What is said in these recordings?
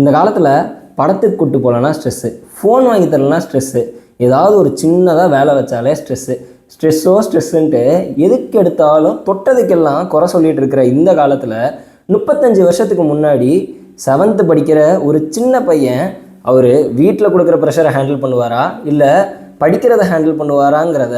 இந்த காலத்தில் படத்துக்கு கூட்டு போகலன்னா ஸ்ட்ரெஸ்ஸு, ஃபோன் வாங்கி தரலனா ஸ்ட்ரெஸ்ஸு, ஏதாவது ஒரு சின்னதாக வேலை வச்சாலே ஸ்ட்ரெஸ்ஸுன்ட்டு எதுக்கு எடுத்தாலும் தொட்டதுக்கெல்லாம் குறை சொல்லிகிட்டு இருக்கிற இந்த காலத்தில் 35 வருஷத்துக்கு முன்னாடி 7th படிக்கிற ஒரு சின்ன பையன் அவர் வீட்டில் கொடுக்குற ப்ரெஷரை ஹேண்டில் பண்ணுவாரா இல்லை படிக்கிறத ஹேண்டில் பண்ணுவாராங்கிறத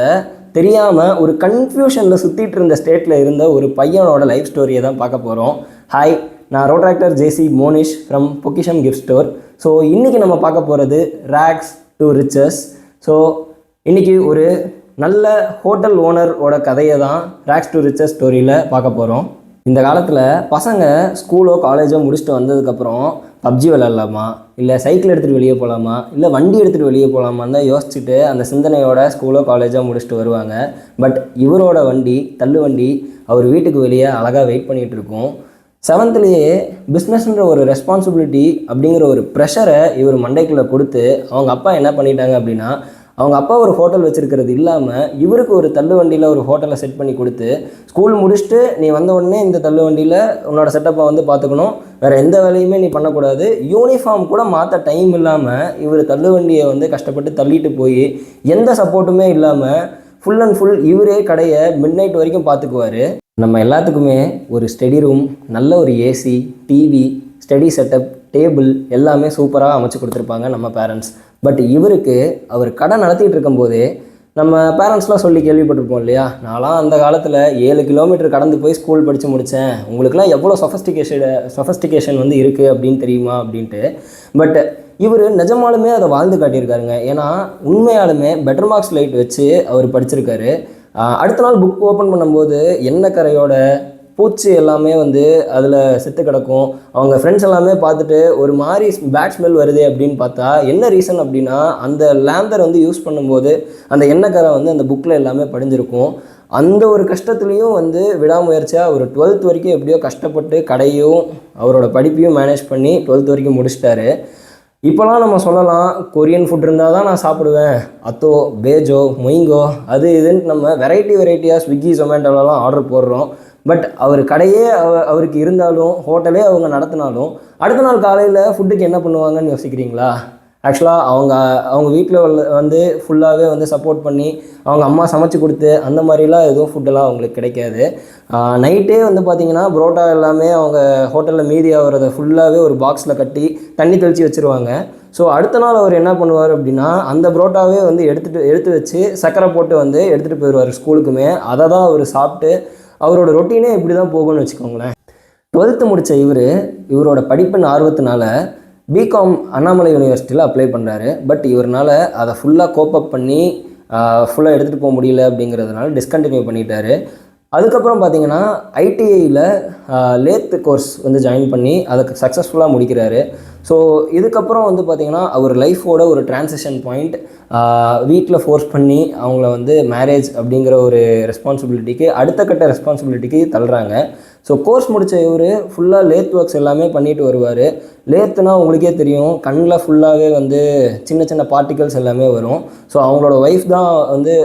தெரியாமல் ஒரு கன்ஃபியூஷனில் சுற்றிட்டு இருந்த ஸ்டேட்டில் இருந்த ஒரு பையனோட லைஃப் ஸ்டோரியை தான் பார்க்க போகிறோம். ஹாய், நான் ரோட்ராக்டர் ஜேசி மோனிஷ் ஃப்ரம் பொக்கிஷம் கிஃப்ட் ஸ்டோர். ஸோ இன்றைக்கி நம்ம பார்க்க போகிறது ரேக்ஸ் டு ரிச்சஸ். ஸோ இன்றைக்கி ஒரு நல்ல ஹோட்டல் ஓனரோட கதையை தான் ரேக்ஸ் டு ரிச்சஸ் ஸ்டோரியில் பார்க்க போகிறோம். இந்த காலத்தில் பசங்க ஸ்கூலோ காலேஜோ முடிச்சுட்டு வந்ததுக்கப்புறம் பப்ஜி விளையாடலாமா, இல்லை சைக்கிள் எடுத்துகிட்டு வெளியே போகலாமா, இல்லை வண்டி எடுத்துகிட்டு வெளியே போகலாமான்னு தான் யோசிச்சுட்டு அந்த சிந்தனையோட ஸ்கூலோ காலேஜோ முடிச்சுட்டு வருவாங்க. பட் இவரோட வண்டி, தள்ளு வண்டி, அவர் வீட்டுக்கு வெளியே அழகாக வெயிட் பண்ணிகிட்டு இருக்கும். 7thலேயே பிஸ்னஸ்ன்ற ஒரு ரெஸ்பான்சிபிலிட்டி அப்படிங்கிற ஒரு ப்ரெஷரை இவர் மண்டைக்குள்ளே கொடுத்து அவங்க அப்பா என்ன பண்ணிட்டாங்க அப்படின்னா, அவங்க அப்பா ஒரு ஹோட்டல் வச்சுருக்கிறது இல்லாமல் இவருக்கு ஒரு தள்ளு வண்டியில் ஒரு ஹோட்டலை செட் பண்ணி கொடுத்து, ஸ்கூல் முடிச்சுட்டு நீ வந்த உடனே இந்த தள்ளு வண்டியில் உன்னோட செட்டப்பை வந்து பார்த்துக்கணும், வேறு எந்த வேலையுமே நீ பண்ணக்கூடாது, யூனிஃபார்ம் கூட மாற்ற டைம் இல்லாமல் இவர் தள்ளு வண்டியை வந்து கஷ்டப்பட்டு தள்ளிட்டு போய் எந்த சப்போர்ட்டுமே இல்லாமல் ஃபுல் அண்ட் ஃபுல் இவரே கடையை மிட் நைட் வரைக்கும் பார்த்துக்குவார். நம்ம எல்லாத்துக்குமே ஒரு ஸ்டடி ரூம், நல்ல ஒரு AC, TV, study setup, table எல்லாமே சூப்பராக அமைச்சு கொடுத்துருப்பாங்க நம்ம பேரண்ட்ஸ். பட் இவருக்கு அவர் கடை நடத்திட்டு இருக்கும்போதே நம்ம பேரண்ட்ஸ்லாம் சொல்லி கேள்விப்பட்டிருப்போம் இல்லையா, நான்லாம் அந்த காலத்தில் 7 கிலோமீட்டர் கடந்து போய் ஸ்கூல் படித்து முடித்தேன், உங்களுக்குலாம் எவ்வளோ சொஃபஸ்டிகேஷன் வந்து இருக்குது அப்படின்னு தெரியுமா அப்படின்ட்டு. பட் இவர் நிஜமாலுமே அதை வாழ்ந்து காட்டியிருக்காருங்க. ஏன்னா உண்மையாலுமே பெட்டர் மார்க்ஸ் லைட் வச்சு அவர் படிச்சிருக்காரு. அடுத்த நாள் புக் ஓப்பன் பண்ணும்போது எண்ணெய் கரையோட பூச்சி எல்லாமே வந்து அதில் செத்து கிடக்கும். அவங்க ஃப்ரெண்ட்ஸ் எல்லாமே பார்த்துட்டு ஒரு மாதிரி பேட் ஸ்மெல் வருது அப்படின்னு பார்த்தா என்ன ரீசன் அப்படின்னா, அந்த லேந்தர் வந்து யூஸ் பண்ணும்போது அந்த எண்ணெய் கரை வந்து அந்த புக்கில் எல்லாமே படிஞ்சிருக்கும். அந்த ஒரு கஷ்டத்துலேயும் வந்து விடாமுயற்சியாக அவர் 12th வரைக்கும் எப்படியோ கஷ்டப்பட்டு கடையும் அவரோட படிப்பையும் மேனேஜ் பண்ணி 12th வரைக்கும் முடிச்சிட்டாரு. இப்போலாம் நம்ம சொல்லலாம், கொரியன் ஃபுட் இருந்தால் தான் நான் சாப்பிடுவேன், அத்தோ பேஜோ மொயிங்கோ அது இதுன்னு நம்ம வெரைட்டியாக ஸ்விக்கி ஜொமேட்டோலலாம் ஆர்டர் போடுறோம். பட் அவர் கடையே அவருக்கு இருந்தாலும், ஹோட்டலே அவங்க நடத்தினாலும் அடுத்த நாள் காலையில் ஃபுட்டுக்கு என்ன பண்ணுவாங்கன்னு யோசிக்கிறீங்களா? ஆக்சுவலாக அவங்க வீட்டில் வந்து ஃபுல்லாகவே வந்து சப்போர்ட் பண்ணி அவங்க அம்மா சமைச்சு கொடுத்து அந்த மாதிரிலாம் எதுவும் ஃபுட்டெல்லாம் அவங்களுக்கு கிடைக்காது. நைட்டே வந்து பார்த்திங்கன்னா புரோட்டா எல்லாமே அவங்க ஹோட்டலில் மீதி ஆகிறத ஃபுல்லாகவே ஒரு பாக்ஸில் கட்டி தண்ணி தெளித்து வச்சுருவாங்க. ஸோ அடுத்த நாள் அவர் என்ன பண்ணுவார் அப்படின்னா, அந்த புரோட்டாவே வந்து எடுத்து வச்சு சக்கரை போட்டு வந்து எடுத்துகிட்டு போயிடுவார் ஸ்கூலுக்குமே. அதை தான் அவர் சாப்பிட்டு அவரோட ரொட்டீனே இப்படி தான் போகும்னு வச்சுக்கோங்களேன். 12th முடித்த இவரோட படிப்பின் ஆர்வத்தினால பிகாம் அண்ணாமலை யூனிவர்சிட்டியில் அப்ளை பண்ணுறாரு. பட் இவரால் அதை ஃபுல்லாக கோப்பப் பண்ணி ஃபுல்லாக எடுத்துகிட்டு போக முடியல அப்படிங்கிறதுனால டிஸ்கண்டினியூ பண்ணிட்டாரு. அதுக்கப்புறம் பார்த்திங்கன்னா ஐடிஐயில் லேத் கோர்ஸ் வந்து ஜாயின் பண்ணி அதுக்கு சக்ஸஸ்ஃபுல்லாக முடிக்கிறாரு. ஸோ இதுக்கப்புறம் வந்து பார்த்திங்கன்னா அவர் லைஃபோட ஒரு டிரான்சிஷன் பாயிண்ட். வீட்டில் ஃபோர்ஸ் பண்ணி அவங்கள வந்து மேரேஜ் அப்படிங்கிற ஒரு ரெஸ்பான்சிபிலிட்டிக்கு, அடுத்த கட்ட ரெஸ்பான்சிபிலிட்டிக்கு தள்ளுறாங்க. ஸோ கோர்ஸ் முடித்த இவர் ஃபுல்லாக லேத் ஒர்க்ஸ் எல்லாமே பண்ணிட்டு வருவார். லேத்துனா உங்களுக்கே தெரியும், கண்ணில் ஃபுல்லாகவே வந்து சின்ன பார்ட்டிகல்ஸ் எல்லாமே வரும். ஸோ அவங்களோட ஒய்ஃப் தான் வந்து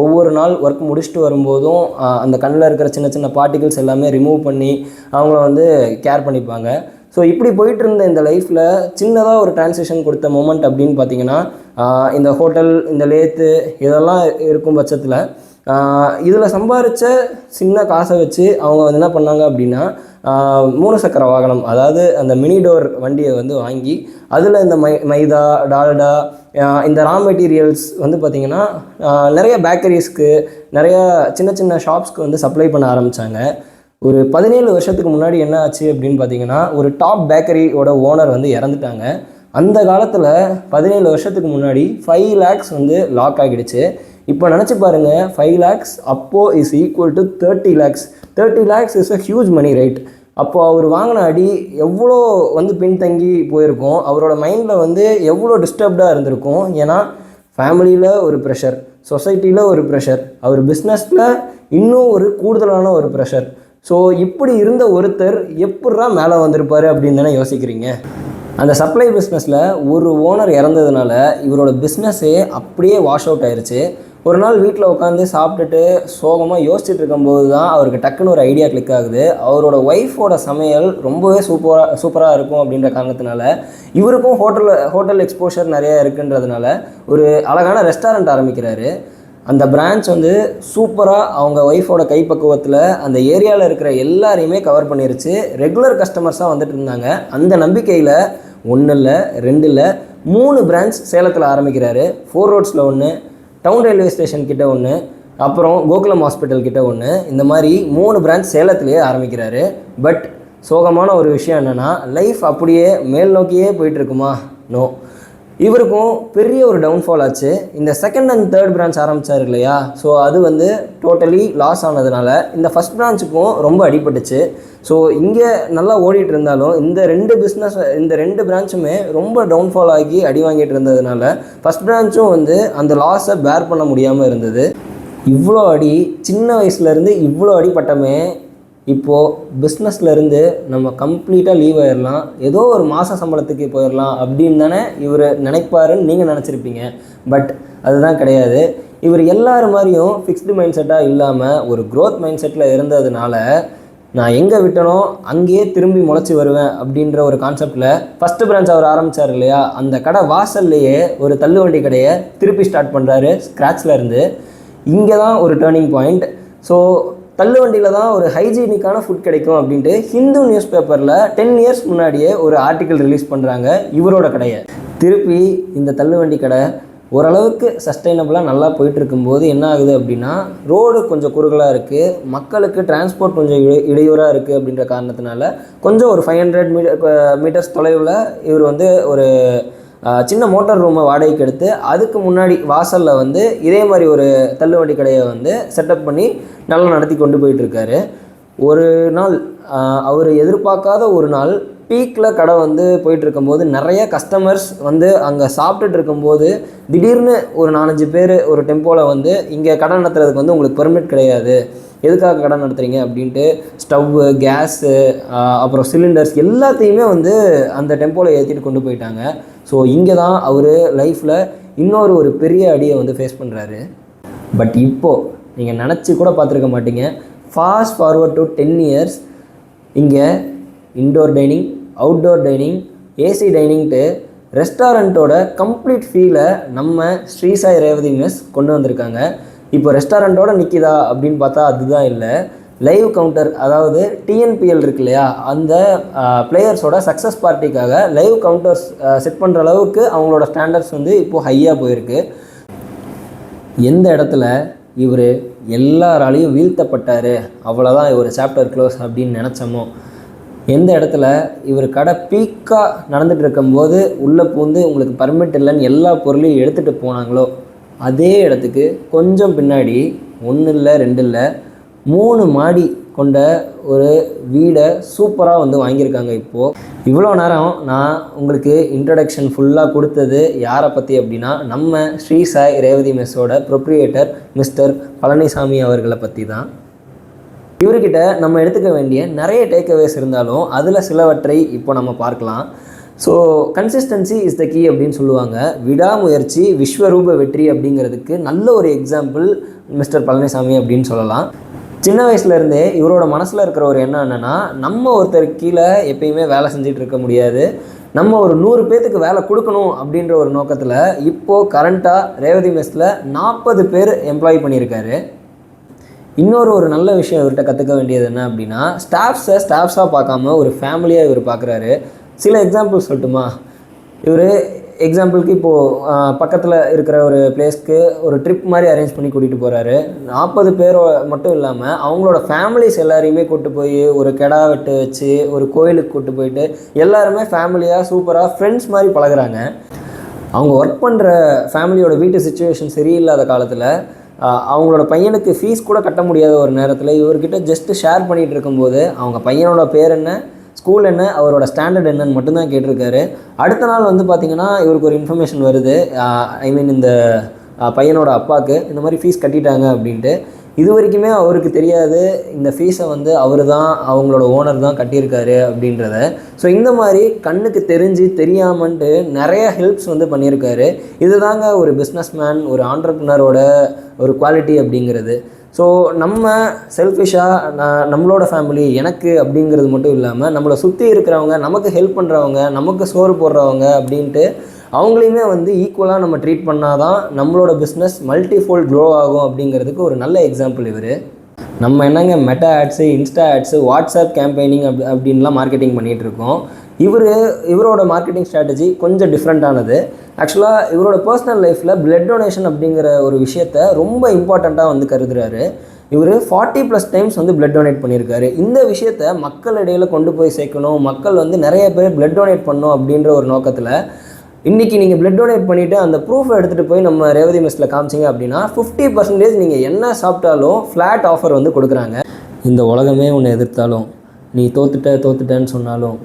ஒவ்வொரு நாள் ஒர்க் முடிச்சுட்டு வரும்போதும் அந்த கண்ணில் இருக்கிற சின்ன பார்ட்டிகல்ஸ் எல்லாமே ரிமூவ் பண்ணி அவங்கள வந்து கேர் பண்ணிப்பாங்க. ஸோ இப்படி போயிட்டு இருந்த இந்த லைஃப்பில் சின்னதாக ஒரு டிரான்சிஷன் கொடுத்த மொமெண்ட் அப்படின்னு பார்த்தீங்கன்னா, இந்த ஹோட்டல், இந்த லேத்து இதெல்லாம் இருக்கும் பட்சத்தில் இதில் சம்பாதிச்ச சின்ன காசை வச்சு அவங்க வந்து என்ன பண்ணாங்க அப்படின்னா, 3 சக்கர வாகனம், அதாவது அந்த மினி டோர் வண்டியை வந்து வாங்கி அதில் இந்த மைதா, டால்டா, இந்த ரா மெட்டீரியல்ஸ் வந்து பார்த்திங்கன்னா நிறைய பேக்கரிஸ்க்கு, நிறையா சின்ன ஷாப்ஸ்க்கு வந்து சப்ளை பண்ண ஆரம்பித்தாங்க. ஒரு 17 வருஷத்துக்கு முன்னாடி என்ன ஆச்சு அப்படின்னு பார்த்தீங்கன்னா, ஒரு டாப் பேக்கரியோட ஓனர் வந்து இறந்துட்டாங்க. அந்த காலத்தில் 17 வருஷத்துக்கு முன்னாடி 5 lakhs வந்து லாக் ஆகிடுச்சு. இப்போ நினச்சி பாருங்கள், 5 lakhs அப்போது is equal to 30 lakhs. 30 lakhs is a huge money, right? அப்போது அவர் வாங்கின அடி எவ்வளோ வந்து பின்தங்கி போயிருக்கும், அவரோட மைண்டில் வந்து எவ்வளோ டிஸ்டர்ப்டாக இருந்திருக்கும். ஏன்னா ஃபேமிலியில் ஒரு ப்ரெஷர், சொசைட்டியில் ஒரு ப்ரெஷர், அவர் பிஸ்னஸில் இன்னும் ஒரு கூடுதலான ஒரு ப்ரெஷர். ஸோ இப்படி இருந்த ஒருத்தர் எப்பட்றா மேலே வந்திருப்பார் அப்படின்னு தானே யோசிக்கிறீங்க. அந்த சப்ளை பிஸ்னஸில் ஒரு ஓனர் இறந்ததுனால இவரோட பிஸ்னஸே அப்படியே வாஷ் அவுட் ஆயிடுச்சு. ஒரு நாள் வீட்டில் உட்காந்து சாப்பிட்டுட்டு சோகமாக யோசிச்சுட்டு இருக்கும்போது தான் அவருக்கு டக்குன்னு ஒரு ஐடியா கிளிக் ஆகுது. அவரோட ஒய்ஃபோட சமையல் ரொம்பவே சூப்பராக இருக்கும் அப்படின்ற காரணத்தினால, இவருக்கும் ஹோட்டல் எக்ஸ்போஷர் நிறையா இருக்குன்றதுனால ஒரு அழகான ரெஸ்டாரண்ட் ஆரம்பிக்கிறாரு. அந்த பிரான்ச் வந்து சூப்பராக அவங்க ஒய்ஃபோட கைப்பக்குவத்தில் அந்த ஏரியாவில் இருக்கிற எல்லாரையுமே கவர் பண்ணிருச்சு. ரெகுலர் கஸ்டமர்ஸாக வந்துட்டு இருந்தாங்க. அந்த நம்பிக்கையில் 1 இல்லை 2 இல்லை 3 பிரான்ச் சேலத்தில் ஆரம்பிக்கிறாரு. 4 ரோட்ஸில் 1, டவுன் ரயில்வே ஸ்டேஷன் கிட்ட 1, அப்புறம் கோகுலம் ஹாஸ்பிட்டல் கிட்ட 1, இந்த மாதிரி 3 பிரான்ச் சேலத்திலேயே ஆரம்பிக்கிறாரு. பட் சோகமான ஒரு விஷயம் என்னென்னா, லைஃப் அப்படியே மேல் நோக்கியே போயிட்டுருக்குமா? நோ. இவருக்கும் பெரிய ஒரு டவுன்ஃபால் ஆச்சு. இந்த 2nd and 3rd பிரான்ச் ஆரம்பித்தார் இல்லையா, ஸோ அது வந்து டோட்டலி லாஸ் ஆனதுனால இந்த ஃபஸ்ட் பிரான்ச்சுக்கும் ரொம்ப அடிபட்டுச்சு. ஸோ இங்கே நல்லா ஓடிட்டு இருந்தாலும் இந்த 2 பிரான்ச்சுமே ரொம்ப டவுன்ஃபால் ஆகி அடி வாங்கிட்டு இருந்ததுனால ஃபஸ்ட் பிரான்ச்சும் வந்து அந்த லாஸை பேர் பண்ண முடியாமல் இருந்தது. இவ்வளோ அடி, சின்ன வயசுலேருந்து இவ்வளோ அடிப்பட்டமே, இப்போது பிஸ்னஸ்லேருந்து நம்ம கம்ப்ளீட்டாக லீவ் ஆயிடலாம், ஏதோ ஒரு மாத சம்பளத்துக்கு போயிடலாம் அப்படின்னு தானே இவர் நினைப்பாருன்னு நீங்கள் நினச்சிருப்பீங்க. பட் அதுதான் கிடையாது. இவர் எல்லார் மாதிரியும் ஃபிக்ஸ்டு மைண்ட் செட்டாக இல்லாமல் ஒரு க்ரோத் மைண்ட் செட்டில் இருந்ததுனால, நான் எங்கே விட்டனோ அங்கேயே திரும்பி முளைச்சி வருவேன் அப்படின்ற ஒரு கான்செப்டில் ஃபஸ்ட்டு பிரான்ச் அவர் ஆரம்பித்தார் இல்லையா, அந்த கடை வாசல்லையே ஒரு தள்ளுவண்டி கடையை திருப்பி ஸ்டார்ட் பண்ணுறாரு ஸ்க்ராட்சில் இருந்து. இங்கே தான் ஒரு டேர்னிங் பாயிண்ட். ஸோ தள்ளுவண்டியில் தான் ஒரு ஹைஜீனிக்கான ஃபுட் கிடைக்கும் அப்படின்ட்டு ஹிந்து நியூஸ் பேப்பரில் 10 இயர்ஸ் முன்னாடியே ஒரு ஆர்டிக்கல் ரிலீஸ் பண்ணுறாங்க இவரோட கடையை. திருப்பி இந்த தள்ளுவண்டி கடை ஓரளவுக்கு சஸ்டைனபிளாக நல்லா போயிட்டுருக்கும்போது என்ன ஆகுது அப்படின்னா, ரோடு கொஞ்சம் குறுகலாக இருக்குது, மக்களுக்கு டிரான்ஸ்போர்ட் கொஞ்சம் இடையூறாக இருக்குது அப்படின்ற காரணத்தினால கொஞ்சம் ஒரு 500 மீட்டர்ஸ் தொலைவில் இவர் வந்து ஒரு சின்ன மோட்டார் ரூமை வாடகைக்கு எடுத்து அதுக்கு முன்னாடி வாசலில் வந்து இதே மாதிரி ஒரு தள்ளுவண்டி கடையை வந்து செட்டப் பண்ணி நல்லா நடத்தி கொண்டு போயிட்டுருக்காரு. ஒரு நாள் அவர் எதிர்பார்க்காத ஒரு நாள் பீக்கில் கடை வந்து போயிட்டுருக்கும்போது நிறைய கஸ்டமர்ஸ் வந்து அங்கே சாப்பிட்டுட்டு இருக்கும்போது திடீர்னு ஒரு 4-5 பேர் ஒரு டெம்போவில் வந்து இங்கே கடை நடத்துறதுக்கு வந்து உங்களுக்கு பெர்மிட் கிடையாது, எதுக்காக கடை நடத்துகிறீங்க அப்படின்ட்டு ஸ்டவ்வு, கேஸு, அப்புறம் சிலிண்டர்ஸ் எல்லாத்தையுமே வந்து அந்த டெம்போவில் ஏற்றிட்டு கொண்டு போயிட்டாங்க. ஸோ இங்கே தான் அவர் லைஃப்பில் இன்னொரு ஒரு பெரிய அடியை வந்து ஃபேஸ் பண்ணுறாரு. பட் இப்போது நீங்கள் நினச்சி கூட பார்த்துருக்க மாட்டீங்க, ஃபாஸ்ட் ஃபார்வர்ட் டு 10 இயர்ஸ் இங்கே indoor dining, outdoor dining, AC டைனிங்ட்டு ரெஸ்டாரண்ட்டோட கம்ப்ளீட் ஃபீலை நம்ம ஸ்ரீ சாய் ரேவதி மெஸ் கொண்டு வந்திருக்காங்க. இப்போ ரெஸ்டாரண்ட்டோட நிற்கிதா அப்படின்னு பார்த்தா அதுதான் இல்லை. லைவ் கவுண்டர், அதாவது டிஎன்பிஎல் இருக்கு இல்லையா, அந்த பிளேயர்ஸோட சக்ஸஸ் பார்ட்டிக்காக லைவ் கவுண்டர்ஸ் செட் பண்ணுற அளவுக்கு அவங்களோட ஸ்டாண்டர்ட்ஸ் வந்து இப்போது ஹையாக போயிருக்கு. எந்த இடத்துல இவர் எல்லாராலையும் வீழ்த்தப்பட்டார், அவ்வளோதான் இவர் சாப்டர் க்ளோஸ் அப்படின்னு நினச்சோமோ, எந்த இடத்துல இவர் கடை பீக்காக நடந்துகிட்டு இருக்கும்போது உள்ளே பூந்து உங்களுக்கு பர்மிட் இல்லைன்னு எல்லா பொருளையும் எடுத்துகிட்டு போனாங்களோ, அதே இடத்துக்கு கொஞ்சம் பின்னாடி 1 இல்லை 2 இல்லை 3 மாடி கொண்ட ஒரு வீடை சூப்பராக வந்து வாங்கியிருக்காங்க. இப்போது இவ்வளோ நேரம் நான் உங்களுக்கு இன்ட்ரடக்ஷன் ஃபுல்லாக கொடுத்தது யாரை பற்றி அப்படின்னா, நம்ம ஸ்ரீ சாய் ரேவதி மெஸ்ஸோட ப்ரொப்ரியேட்டர் மிஸ்டர் பழனிசாமி அவர்களை பற்றி தான். இவர்கிட்ட நம்ம எடுத்துக்க வேண்டிய நிறைய டேக்அவேஸ் இருந்தாலும் அதில் சிலவற்றை இப்போ நம்ம பார்க்கலாம். So consistency is the key அப்படின்னு சொல்லுவாங்க. விடாமுயற்சி விஸ்வரூப வெற்றி அப்படிங்கிறதுக்கு நல்ல ஒரு எக்ஸாம்பிள் மிஸ்டர் பழனிசாமி அப்படின்னு சொல்லலாம். சின்ன வயசுலேருந்தே இவரோட மனசில் இருக்கிற ஒரு எண்ணம் என்னென்னா, நம்ம ஒருத்தருக்கு கீழே எப்பயுமே வேலை செஞ்சுட்டு இருக்க முடியாது, நம்ம ஒரு 100 பேர்த்துக்கு வேலை கொடுக்கணும் அப்படின்ற ஒரு நோக்கத்தில் இப்போது கரண்ட்டாக ரேவதி மெஸ்ஸில் 40 பேர் எம்ப்ளாய் பண்ணியிருக்காரு. இன்னொரு நல்ல விஷயம் இவர்கிட்ட கற்றுக்க வேண்டியது என்ன அப்படின்னா, ஸ்டாஃப்ஸாக பார்க்காம ஒரு ஃபேமிலியாக இவர் பார்க்குறாரு. சில எக்ஸாம்பிள் சொல்லட்டுமா? இவர் எக்ஸாம்பிளுக்கு இப்போது பக்கத்தில் இருக்கிற ஒரு பிளேஸ்க்கு ஒரு ட்ரிப் மாதிரி அரேஞ்ச் பண்ணி கூட்டிகிட்டு போகிறாரு. 40 பேர் மட்டும் இல்லாமல் அவங்களோட ஃபேமிலிஸ் எல்லாரையுமே கூப்பிட்டு போய் ஒரு கெடா வெட்டு வச்சு ஒரு கோயிலுக்கு கூப்பிட்டு போயிட்டு எல்லாருமே ஃபேமிலியாக சூப்பராக ஃப்ரெண்ட்ஸ் மாதிரி பழகுறாங்க. அவங்க ஒர்க் பண்ணுற ஃபேமிலியோட வீட்டு சிச்சுவேஷன் சரியில்லாத காலத்தில் அவங்களோட பையனுக்கு ஃபீஸ் கூட கட்ட முடியாத ஒரு நேரத்தில் இவர்கிட்ட ஜஸ்ட்டு ஷேர் பண்ணிகிட்டு இருக்கும்போது அவங்க பையனோட பேர் என்ன, ஸ்கூல் என்ன, அவரோட ஸ்டாண்டர்ட் என்னன்னு மட்டும்தான் கேட்டிருக்காரு. அடுத்த நாள் வந்து பார்த்திங்கன்னா இவருக்கு ஒரு இன்ஃபர்மேஷன் வருது, இந்த பையனோட அப்பாவுக்கு இந்த மாதிரி ஃபீஸ் கட்டிட்டாங்க அப்படின்ட்டு. இது வரைக்குமே அவருக்கு தெரியாது இந்த ஃபீஸை வந்து அவர் தான் அவங்களோட ஓனர் தான் கட்டியிருக்காரு அப்படின்றத. ஸோ இந்த மாதிரி கண்ணுக்கு தெரிஞ்சு தெரியாமன்ட்டு நிறைய ஹெல்ப்ஸ் வந்து பண்ணியிருக்காரு. இதுதாங்க ஒரு பிஸ்னஸ்மேன், ஒரு ஆண்டர்ப்ரனரோட ஒரு குவாலிட்டி அப்படிங்கிறது. ஸோ நம்ம செல்ஃபிஷாக நம்மளோட ஃபேமிலி எனக்கு அப்படிங்கிறது மட்டும் இல்லாமல் நம்மளை சுற்றி இருக்கிறவங்க, நமக்கு ஹெல்ப் பண்ணுறவங்க, நமக்கு சோறு போடுறவங்க அப்படின்ட்டு அவங்களையுமே வந்து ஈக்குவலாக நம்ம ட்ரீட் பண்ணால் தான் நம்மளோட பிஸ்னஸ் மல்டிஃபோல்ட் க்ரோ ஆகும் அப்படிங்கிறதுக்கு ஒரு நல்ல எக்ஸாம்பிள் இவர். நம்ம என்னங்க Meta ads, Insta ads, WhatsApp campaigning அப்படின்லாம் மார்க்கெட்டிங் பண்ணிகிட்ருக்கோம். இவரோட மார்க்கெட்டிங் ஸ்ட்ராட்டஜி கொஞ்சம் டிஃப்ரெண்ட்டானது. ஆக்சுவலாக இவரோட பர்சனல் லைஃப்பில் பிளட் டொனேஷன் அப்படிங்கிற ஒரு விஷயத்தை ரொம்ப இம்பார்ட்டண்ட்டாக வந்து கருதுகிறாரு. இவர் 40+ டைம்ஸ் வந்து பிளட் டொனேட் பண்ணியிருக்காரு. இந்த விஷயத்தை மக்கள் இடையில் கொண்டு போய் சேர்க்கணும், மக்கள் வந்து நிறைய பேர் பிளட் டொனேட் பண்ணணும் அப்படின்ற ஒரு நோக்கத்தில் இன்றைக்கி நீங்கள் பிளட் டொனேட் பண்ணிவிட்டு அந்த ப்ரூஃபை எடுத்துகிட்டு போய் நம்ம ரேவதி மெஸ்ஸில் காமிச்சிங்க அப்படின்னா 50% நீங்கள் என்ன சாப்பிட்டாலும் ஃப்ளாட் ஆஃபர் வந்து கொடுக்குறாங்க. இந்த உலகமே உன்னை எதிர்த்தாலும், நீ தோத்துட்டேன்னு சொன்னாலும்,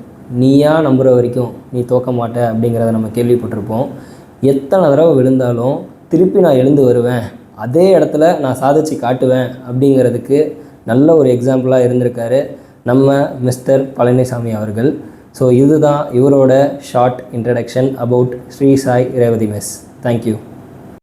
நீயா நம்புகிற வரைக்கும் நீ தோக்க மாட்ட அப்படிங்கிறத நம்ம கேள்விப்பட்டிருப்போம். எத்தனை தடவை விழுந்தாலும் திருப்பி நான் எழுந்து வருவேன், அதே இடத்துல நான் சாதிச்சு காட்டுவேன் அப்படிங்கிறதுக்கு நல்ல ஒரு எக்ஸாம்பிளாக இருந்திருக்காரு நம்ம மிஸ்டர் பழனிசாமி அவர்கள். ஸோ இதுதான் இவரோட short introduction about Shri Sai Revathi mess. Thank you.